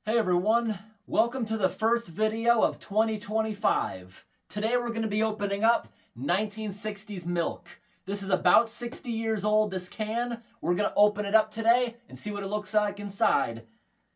Hey everyone, welcome to the first video of 2025. Today we're going to be opening up 1960s milk. This is about 60 years old, this can. We're going to open it up today and see what it looks like inside.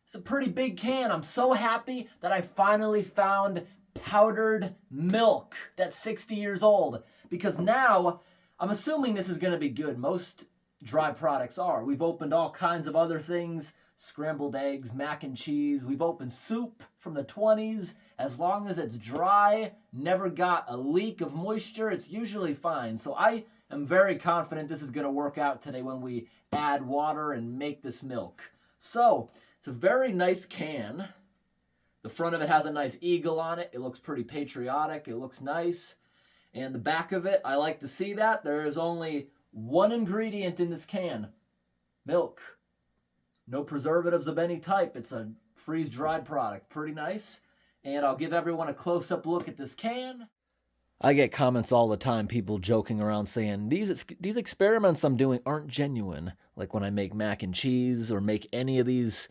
It's a pretty big can. I'm so happy that I finally found powdered milk that's 60 years old, because now I'm assuming this is going to be good. Most dry products are. We've opened all kinds of other things. Scrambled eggs, mac and cheese. We've opened soup from the 20s. As long as it's dry, never got a leak of moisture, it's usually fine. So I am very confident this is going to work out today when we add water and make this milk. So it's a very nice can. The front of it has a nice eagle on it. It looks pretty patriotic. It looks nice. And the back of it, I like to see that. There is only one ingredient in this can: milk. No preservatives of any type. It's a freeze-dried product. Pretty nice. And I'll give everyone a close-up look at this can. I get comments all the time, people joking around saying, these experiments I'm doing aren't genuine. Like when I make mac and cheese or make any of these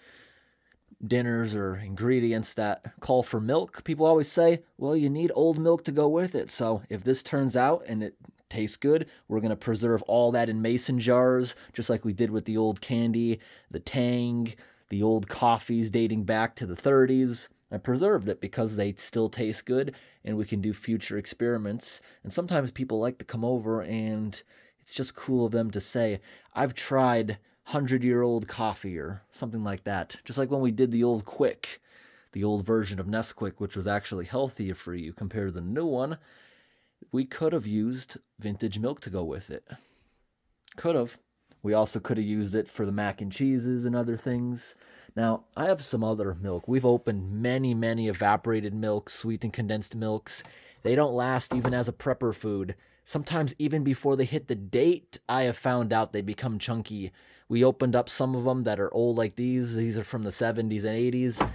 dinners or ingredients that call for milk, people always say, well, you need old milk to go with it. So if this turns out and it tastes good, we're going to preserve all that in mason jars, just like we did with the old candy, the Tang, the old coffees dating back to the 30s. I preserved it because they still taste good and we can do future experiments. And sometimes people like to come over and it's just cool of them to say, I've tried 100-year-old coffee or something like that. Just like when we did the old Quick, the old version of Nesquik, which was actually healthier for you compared to the new one. We could have used vintage milk to go with it. Could have. We also could have used it for the mac and cheeses and other things. Now, I have some other milk. We've opened many evaporated milks, sweetened condensed milks. They don't last even as a prepper food. Sometimes even before they hit the date, I have found out they become chunky. We opened up some of them that are old like these. These are from the 70s and 80s.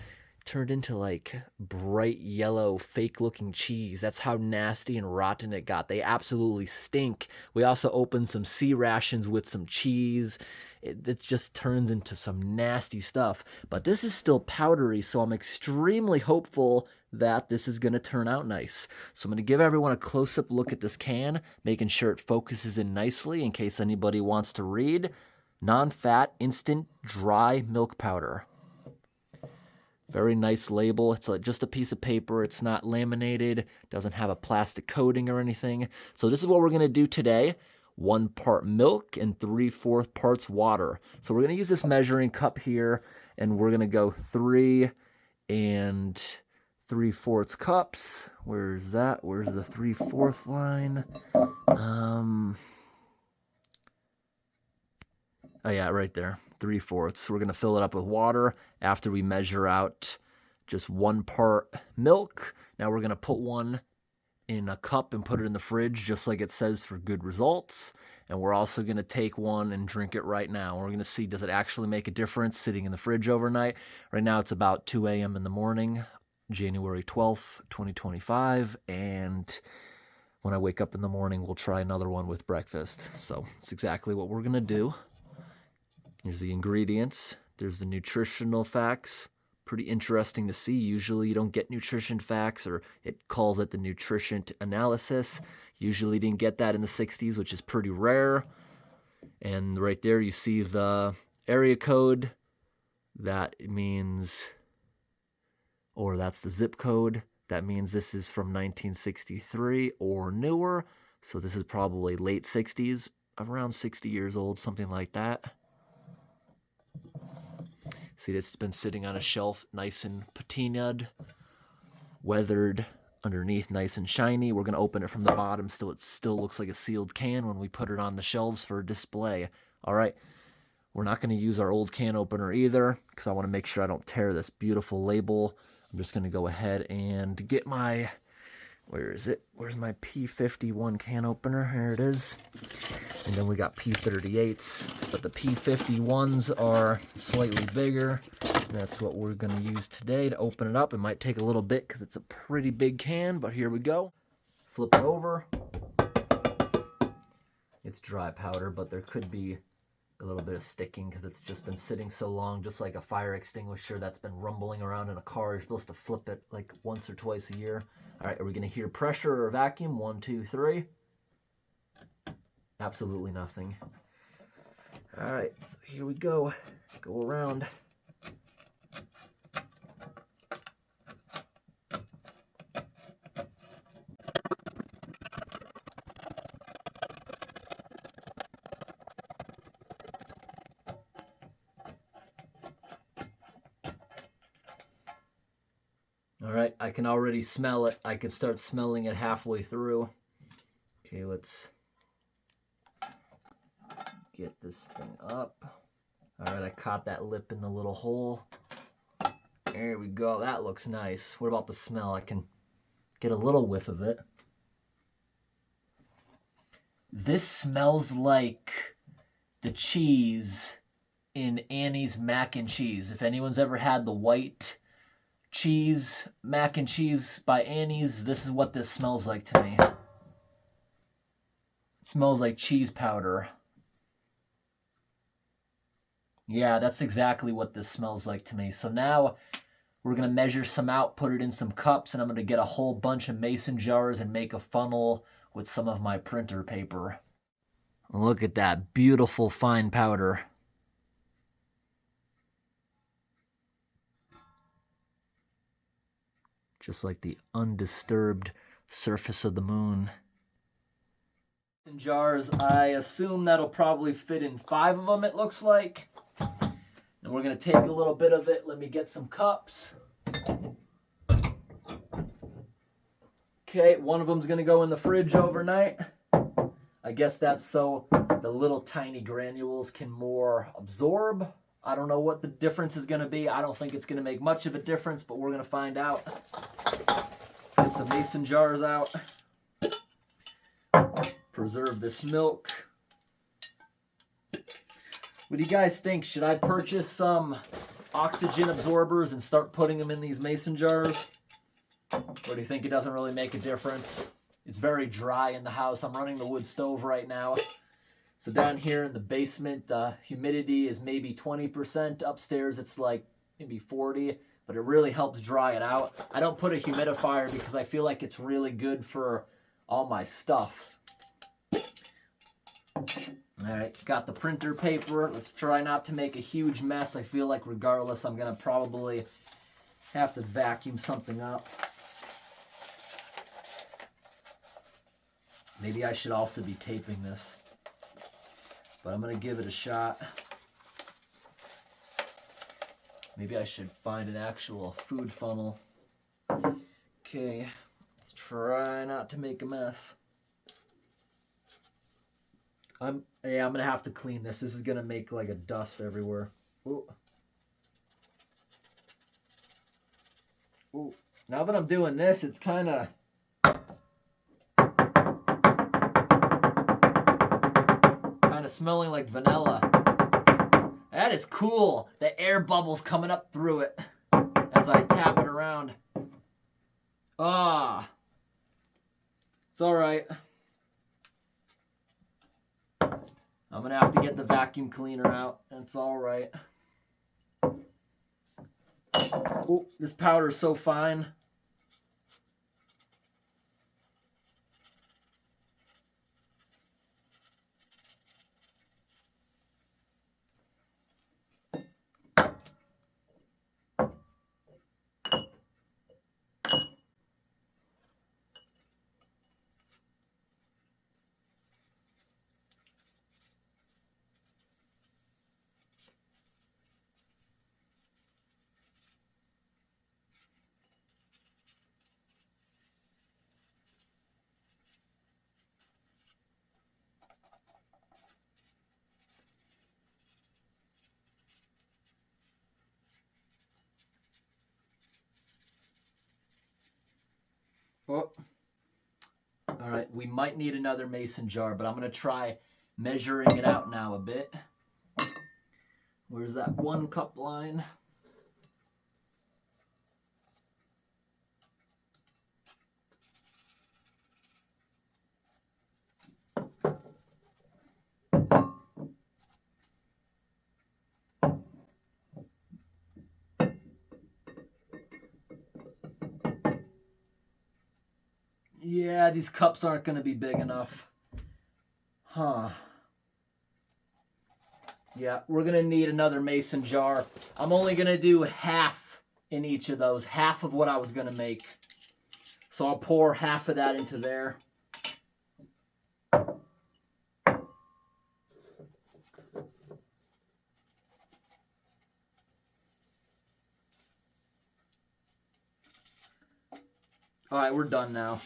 Turned into like bright yellow fake looking cheese. That's how nasty and rotten it got. They absolutely stink. We also opened some sea rations with some cheese. It just turns into some nasty stuff. But this is still powdery, so I'm extremely hopeful that this is going to turn out nice. So I'm going to give everyone a close-up look at this can, making sure it focuses in nicely in case anybody wants to read. Non-fat, instant, dry milk powder. Very nice label. It's like just a piece of paper. It's not laminated. Doesn't have a plastic coating or anything. So this is what we're going to do today. 1 part milk and 3/4 parts water. So we're going to use this measuring cup here, and we're going to go 3 3/4 cups. Where's that? Where's the 3/4 line? Oh yeah, right there. 3/4. So we're going to fill it up with water after we measure out just 1 part milk. Now we're going to put one in a cup and put it in the fridge just like it says for good results. And we're also going to take one and drink it right now. We're going to see, does it actually make a difference sitting in the fridge overnight? Right now it's about 2 a.m. in the morning, January 12th, 2025. And when I wake up in the morning, we'll try another one with breakfast. So it's exactly what we're going to do. Here's the ingredients. There's the nutritional facts. Pretty interesting to see. Usually you don't get nutrition facts, or it calls it the nutrition analysis. Usually didn't get that in the 60s, which is pretty rare. And right there you see the area code. That means, or that's the zip code. That means this is from 1963 or newer. So this is probably late 60s, around 60 years old, something like that. See, this has been sitting on a shelf, nice and patinaed, weathered underneath, nice and shiny. We're going to open it from the bottom. It still looks like a sealed can when we put it on the shelves for display. All right, we're not going to use our old can opener either because I want to make sure I don't tear this beautiful label. I'm just going to go ahead and get my, where is it? Where's my P51 can opener? Here it is. And then we got P38s, but the P51s are slightly bigger. That's what we're going to use today to open it up. It might take a little bit because it's a pretty big can, but here we go. Flip it over. It's dry powder, but there could be A little bit of sticking because it's just been sitting so long, just like a fire extinguisher that's been rumbling around in a car. You're supposed to flip it like once or twice a year. All right, are we going to hear pressure or vacuum? 1, 2, 3. Absolutely nothing. All right, so here we go. Go around. All right, I can already smell it. I can start smelling it halfway through. Okay, let's get this thing up. All right, I caught that lip in the little hole. There we go. That looks nice. What about the smell? I can get a little whiff of it. This smells like the cheese in Annie's mac and cheese. If anyone's ever had the white cheese mac and cheese by Annie's, this is what this smells like to me. It smells like cheese powder. Yeah, that's exactly what this smells like to me. So now we're going to measure some out, put it in some cups, and I'm going to get a whole bunch of mason jars and make a funnel with some of my printer paper. Look at that beautiful fine powder. Just like the undisturbed surface of the moon. In jars, I assume that'll probably fit in 5 of them, it looks like. And we're going to take a little bit of it. Let me get some cups. Okay, one of them's going to go in the fridge overnight. I guess that's so the little tiny granules can more absorb. I don't know what the difference is going to be. I don't think it's going to make much of a difference, but we're going to find out. Let's get some mason jars out. Preserve this milk. What do you guys think? Should I purchase some oxygen absorbers and start putting them in these mason jars? Or do you think it doesn't really make a difference? It's very dry in the house. I'm running the wood stove right now. So down here in the basement, the humidity is maybe 20%. Upstairs, it's like maybe 40, but it really helps dry it out. I don't put a humidifier because I feel like it's really good for all my stuff. All right, got the printer paper. Let's try not to make a huge mess. I feel like regardless, I'm going to probably have to vacuum something up. Maybe I should also be taping this, but I'm going to give it a shot. Maybe I should find an actual food funnel. Okay, let's try not to make a mess. I'm gonna have to clean this. This is gonna make like a dust everywhere. Ooh. Ooh. Now that I'm doing this, it's kind of smelling like vanilla. That is cool. The air bubbles coming up through it as I tap it around. Ah, it's all right. I'm going to have to get the vacuum cleaner out. It's all right. Ooh, this powder is so fine. Oh. All right, we might need another mason jar, but I'm going to try measuring it out now a bit. Where's that 1 cup line? Yeah, these cups aren't going to be big enough. Huh. Yeah, we're going to need another mason jar. I'm only going to do half in each of those, half of what I was going to make. So I'll pour half of that into there. All right, we're done now.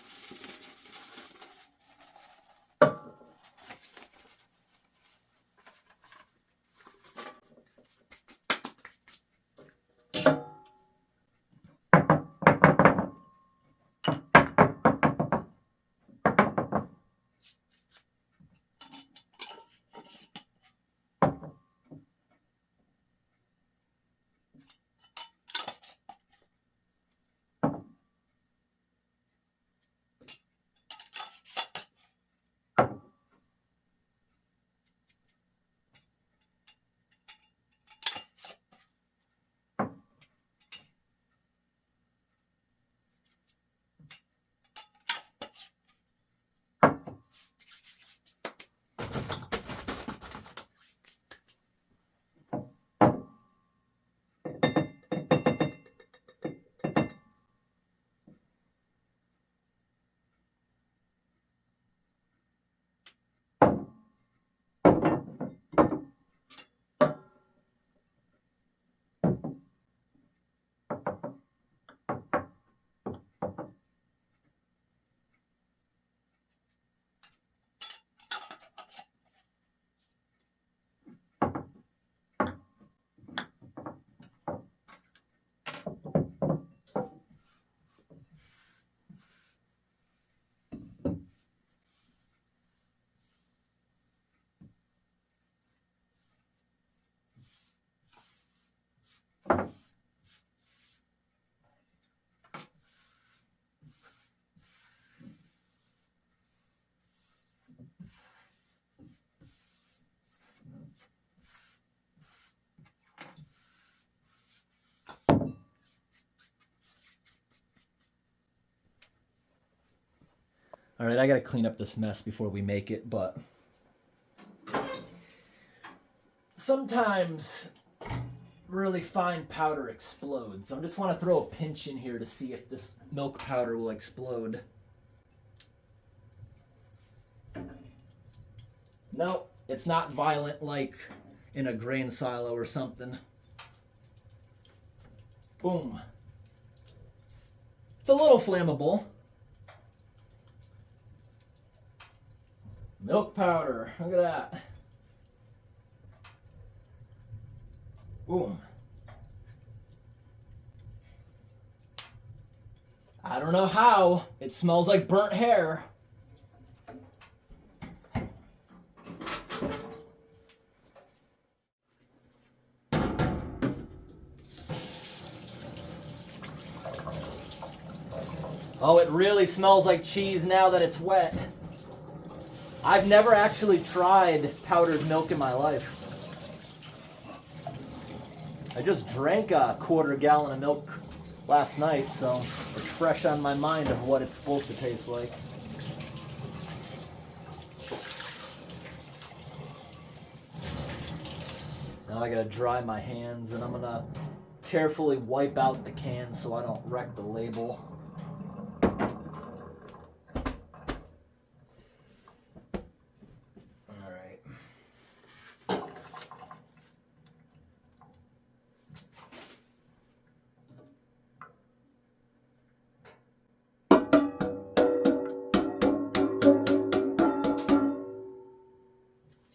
All right, I got to clean up this mess before we make it, but sometimes really fine powder explodes. I just want to throw a pinch in here to see if this milk powder will explode. No, it's not violent like in a grain silo or something. Boom. It's a little flammable. Milk powder, look at that. Boom. I don't know how. It smells like burnt hair. Oh, it really smells like cheese now that it's wet. I've never actually tried powdered milk in my life. I just drank a quarter gallon of milk last night, so it's fresh on my mind of what it's supposed to taste like. Now I gotta dry my hands, and I'm gonna carefully wipe out the can so I don't wreck the label.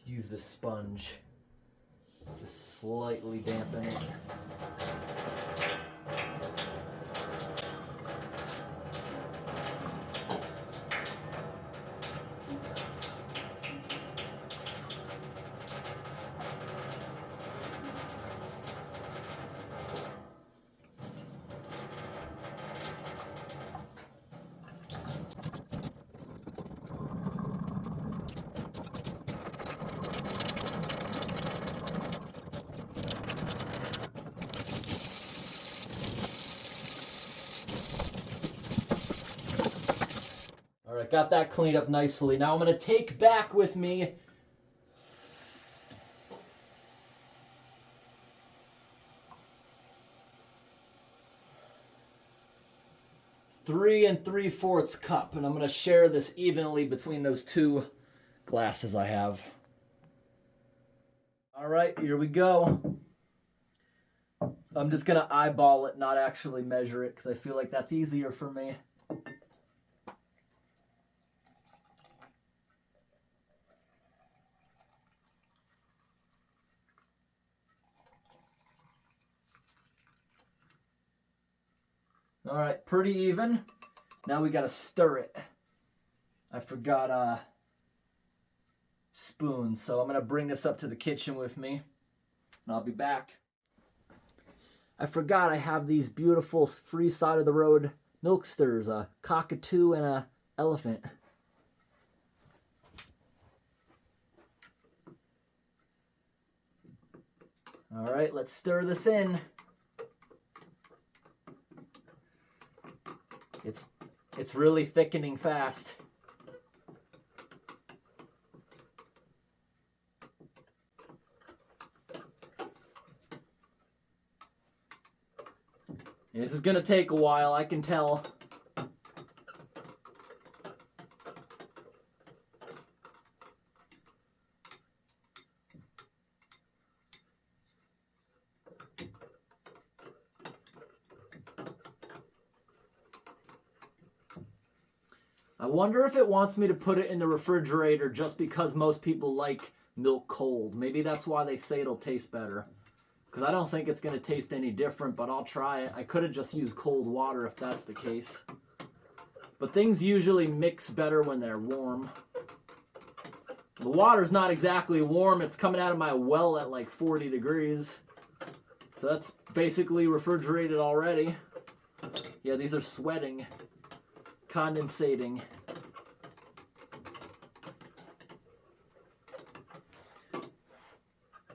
Use this sponge, just slightly dampen it. got that cleaned up nicely. Now I'm going to take back with me 3 3/4 cup, and I'm going to share this evenly between those two glasses I have. All right, here we go. I'm just going to eyeball it, not actually measure it, because I feel like that's easier for me. All right, pretty even. Now we got to stir it. I forgot a spoon, so I'm going to bring this up to the kitchen with me, and I'll be back. I forgot I have these beautiful free side of the road milk stirrers, a cockatoo and a elephant. All right, let's stir this in. It's really thickening fast. This is going to take a while, I can tell. I wonder if it wants me to put it in the refrigerator just because most people like milk cold. Maybe that's why they say it'll taste better. Because I don't think it's going to taste any different, but I'll try it. I could have just used cold water if that's the case. But things usually mix better when they're warm. The water's not exactly warm. It's coming out of my well at like 40 degrees. So that's basically refrigerated already. Yeah, these are sweating. Condensating.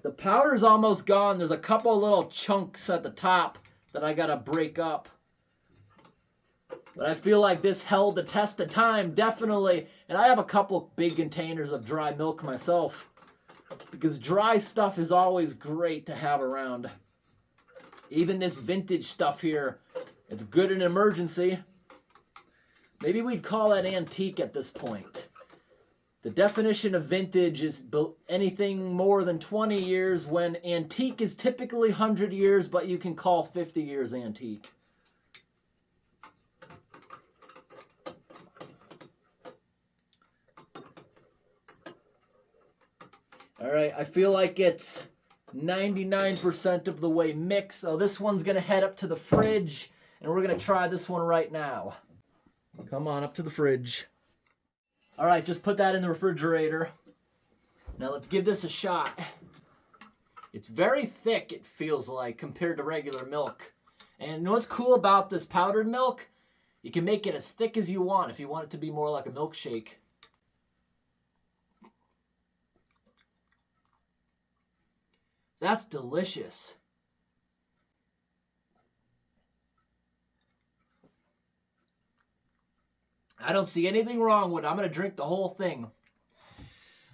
The powder's almost gone. There's a couple of little chunks at the top that I gotta break up. But I feel like this held the test of time, definitely. And I have a couple big containers of dry milk myself, because dry stuff is always great to have around. Even this vintage stuff here, it's good in an emergency. Maybe we'd call that antique at this point. The definition of vintage is anything more than 20 years, when antique is typically 100 years, but you can call 50 years antique. All right, I feel like it's 99% of the way mixed. So this one's going to head up to the fridge, and we're going to try this one right now. Come on, up to the fridge. All right, just put that in the refrigerator. Now let's give this a shot. It's very thick, it feels like, compared to regular milk. And what's cool about this powdered milk, you can make it as thick as you want if you want it to be more like a milkshake. That's delicious. I don't see anything wrong with it. I'm going to drink the whole thing.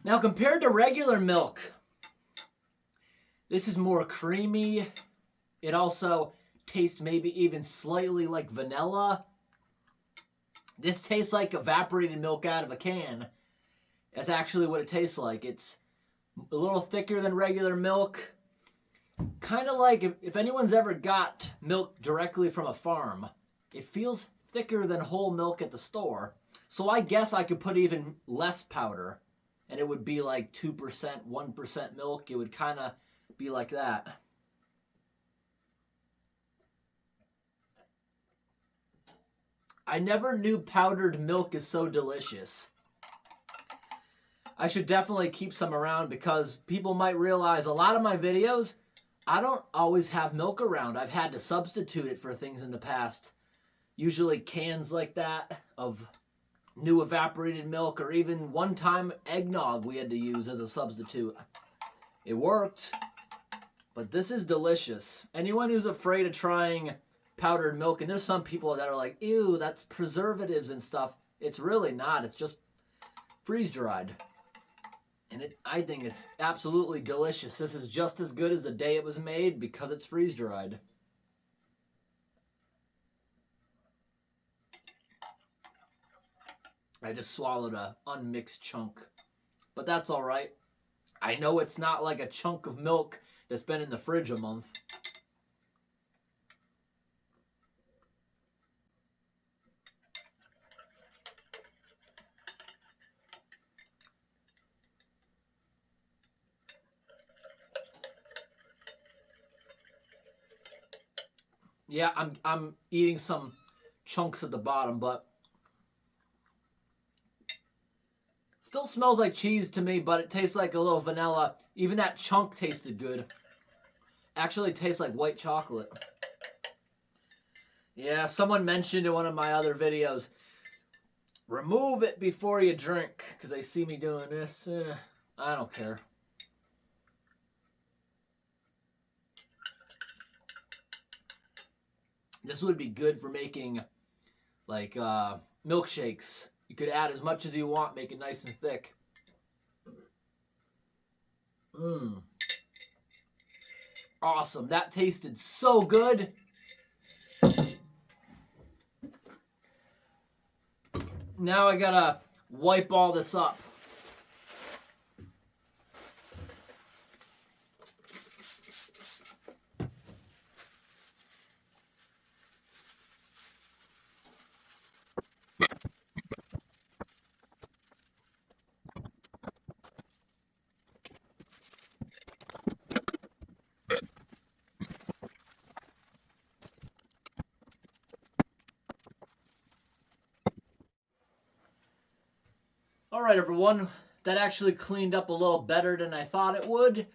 Now, compared to regular milk, this is more creamy. It also tastes maybe even slightly like vanilla. This tastes like evaporated milk out of a can. That's actually what it tastes like. It's a little thicker than regular milk. Kind of like if anyone's ever got milk directly from a farm, it feels thicker than whole milk at the store. So I guess I could put even less powder and it would be like 2%, 1% milk. It would kind of be like that. I never knew powdered milk is so delicious. I should definitely keep some around, because people might realize a lot of my videos, I don't always have milk around. I've had to substitute it for things in the past. Usually cans like that of new evaporated milk, or even one time eggnog we had to use as a substitute. It worked, but this is delicious. Anyone who's afraid of trying powdered milk, and there's some people that are like, ew, that's preservatives and stuff. It's really not. It's just freeze-dried. And I think it's absolutely delicious. This is just as good as the day it was made because it's freeze-dried. I just swallowed a unmixed chunk. But that's all right. I know it's not like a chunk of milk that's been in the fridge a month. Yeah, I'm eating some chunks at the bottom, but still smells like cheese to me, but it tastes like a little vanilla. Even that chunk tasted good. Actually tastes like white chocolate. Yeah, someone mentioned in one of my other videos, remove it before you drink, because they see me doing this. I don't care. This would be good for making, like, milkshakes. You could add as much as you want, make it nice and thick. Awesome. That tasted so good. Now I gotta wipe all this up. All right, everyone. That actually cleaned up a little better than I thought it would.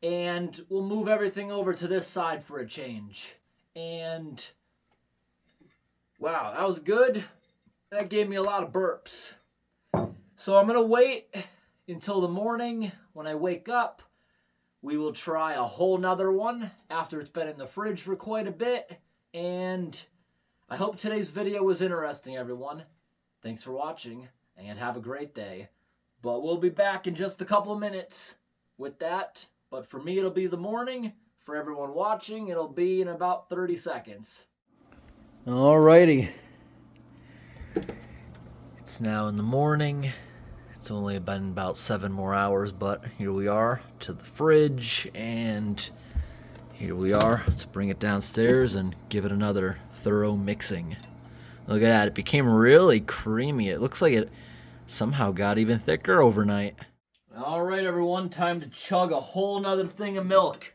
And we'll move everything over to this side for a change. And wow, that was good. That gave me a lot of burps. So I'm going to wait until the morning. When I wake up, we will try a whole nother one after it's been in the fridge for quite a bit. And I hope today's video was interesting, everyone. Thanks for watching and have a great day. But we'll be back in just a couple of minutes with that. But for me, it'll be the morning. For everyone watching, it'll be in about 30 seconds. Alrighty. It's now in the morning. It's only been about 7 more hours, but here we are to the fridge, and here we are. Let's bring it downstairs and give it another thorough mixing. Look at that. It became really creamy. It looks like it somehow got even thicker overnight. Alright, everyone, time to chug a whole nother thing of milk.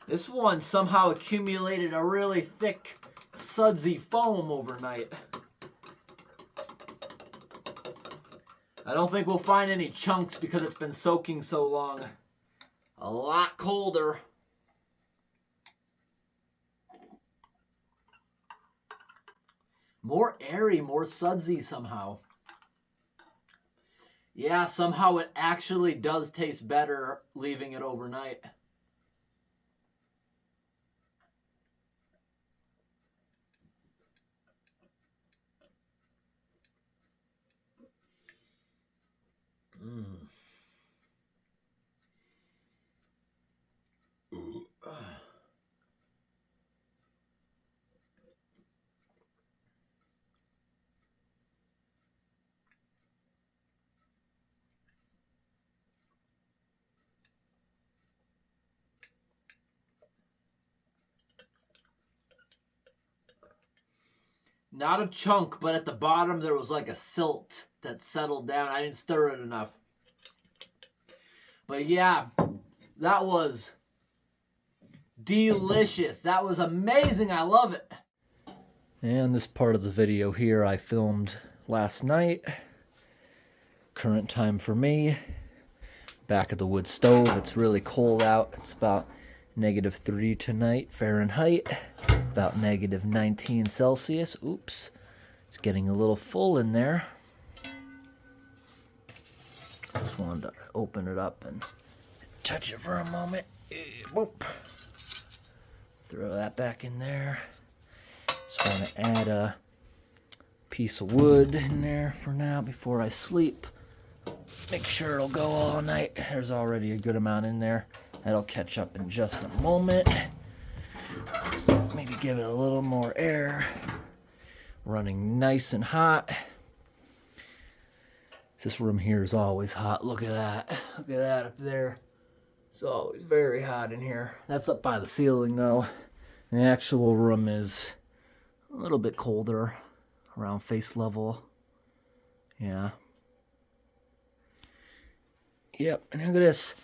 This one somehow accumulated a really thick, sudsy foam overnight. I don't think we'll find any chunks because it's been soaking so long. A lot colder. More airy, more sudsy somehow. Yeah, somehow it actually does taste better leaving it overnight. Not a chunk, but at the bottom there was like a silt that settled down. I didn't stir it enough. But yeah, that was delicious. That was amazing. I love it. And this part of the video here I filmed last night. Current time for me. Back at the wood stove. It's really cold out. It's about -3 tonight Fahrenheit. About -19 Celsius. Oops. It's getting a little full in there. Just wanted to open it up and touch it for a moment. Boop. Throw that back in there. Just want to add a piece of wood in there for now before I sleep. Make sure it'll go all night. There's already a good amount in there. That'll catch up in just a moment. Maybe give it a little more air. Running nice and hot. This room here is always hot. Look at that. Look at that up there. It's always very hot in here. That's up by the ceiling though. And the actual room is a little bit colder, around face level. Yeah. Yep, and look at this.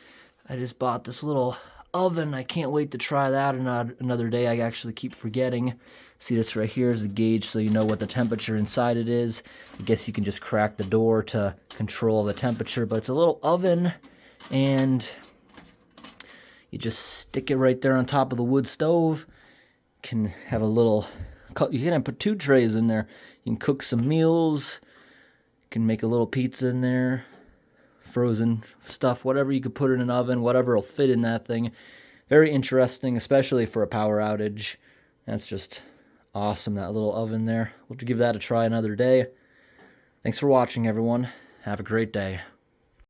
I just bought this little oven. I can't wait to try that another day. I actually keep forgetting. See, this right here is a gauge so you know what the temperature inside it is. I guess you can just crack the door to control the temperature, but it's a little oven, and you just stick it right there on top of the wood stove. Can have a little, you can put 2 trays in there. You can cook some meals. You can make a little pizza in there. Frozen stuff, whatever you could put in an oven, whatever will fit in that thing. Very interesting, especially for a power outage. That's just awesome, that little oven there. We'll give that a try another day. Thanks for watching, everyone. Have a great day.